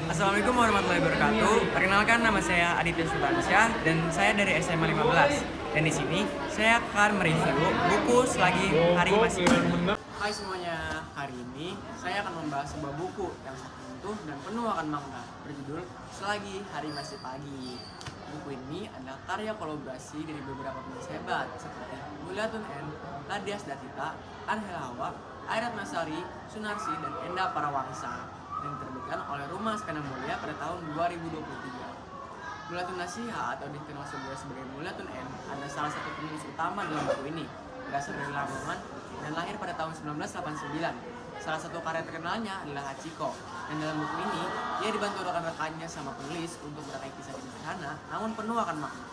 Assalamualaikum warahmatullahi wabarakatuh. Perkenalkan, nama saya Aditya Sultansyah dan saya dari SMA 15. Dan di sini saya akan mereview buku Selagi Hari Masih Pagi. Hai semuanya, hari ini saya akan membahas sebuah buku yang sangat menyentuh dan penuh akan makna berjudul Selagi Hari Masih Pagi. Buku ini adalah karya kolaborasi dari beberapa penulis hebat seperti Mulyatun N, Nadia Sdatita, Anhel Hawa, Airat Masari, Sunarsi, dan Enda Parawangsa, dan diterbitkan oleh Rumah Skena Mulia pada tahun 2023. Mulyatun Nasiha atau dikenal sebagai Mulyatun N adalah salah satu penulis utama dalam buku ini, berasal dari Lamongan dan lahir pada tahun 1989. Salah satu karya terkenalnya adalah Hachiko, dan dalam buku ini ia dibantu rekan-rekannya sama penulis untuk merangkai kisah sederhana namun penuh akan makna.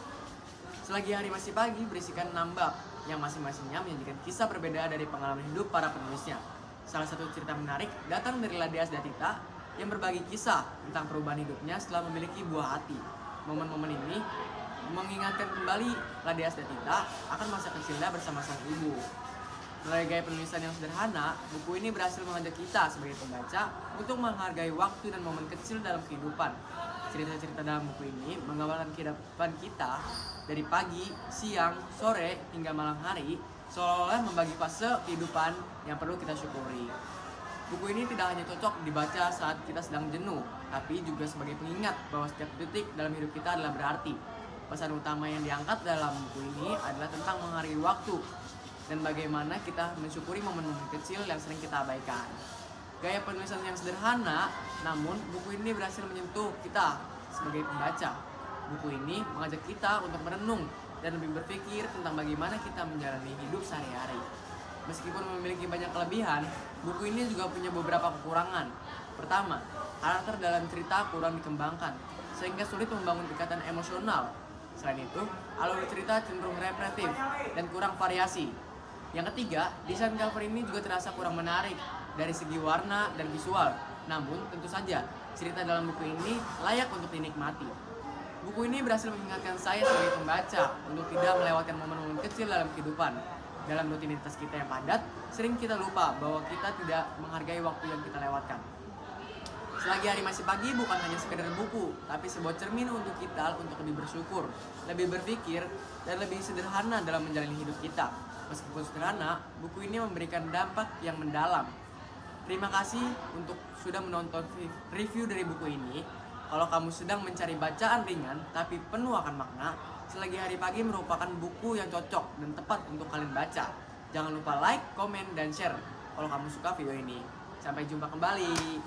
Selagi Hari Masih Pagi berisikan 6 bab yang masing-masingnya menyajikan kisah berbeda dari pengalaman hidup para penulisnya. Salah satu cerita menarik datang dari Nadia Sdatita yang berbagi kisah tentang perubahan hidupnya setelah memiliki buah hati. Momen-momen ini mengingatkan kembali Nadia Sdatita akan masa kecilnya bersama sang ibu. Melalui gaya penulisan yang sederhana, buku ini berhasil mengajak kita sebagai pembaca untuk menghargai waktu dan momen kecil dalam kehidupan. Cerita-cerita dalam buku ini menggambarkan kehidupan kita dari pagi, siang, sore, hingga malam hari, seolah-olah membagi fase kehidupan yang perlu kita syukuri. Buku ini tidak hanya cocok dibaca saat kita sedang jenuh, tapi juga sebagai pengingat bahwa setiap detik dalam hidup kita adalah berarti. Pesan utama yang diangkat dalam buku ini adalah tentang menghargai waktu dan bagaimana kita mensyukuri momen-momen kecil yang sering kita abaikan. Gaya penulisan yang sederhana, namun buku ini berhasil menyentuh kita sebagai pembaca. Buku ini mengajak kita untuk merenung dan lebih berpikir tentang bagaimana kita menjalani hidup sehari-hari. Meskipun memiliki banyak kelebihan, buku ini juga punya beberapa kekurangan. Pertama, karakter dalam cerita kurang dikembangkan, sehingga sulit membangun ikatan emosional. Selain itu, alur cerita cenderung repetitif dan kurang variasi. Yang ketiga, desain cover ini juga terasa kurang menarik dari segi warna dan visual. Namun, tentu saja, cerita dalam buku ini layak untuk dinikmati. Buku ini berhasil mengingatkan saya sebagai pembaca untuk tidak melewatkan momen-momen kecil dalam kehidupan. Dalam rutinitas kita yang padat, sering kita lupa bahwa kita tidak menghargai waktu yang kita lewatkan. Selagi Hari Masih Pagi bukan hanya sekedar buku, tapi sebuah cermin untuk kita untuk lebih bersyukur, lebih berpikir, dan lebih sederhana dalam menjalani hidup kita. Meskipun sederhana, buku ini memberikan dampak yang mendalam. Terima kasih untuk sudah menonton review dari buku ini. Kalau kamu sedang mencari bacaan ringan tapi penuh akan makna, Selagi Hari Pagi merupakan buku yang cocok dan tepat untuk kalian baca. Jangan lupa like, komen, dan share kalau kamu suka video ini. Sampai jumpa kembali.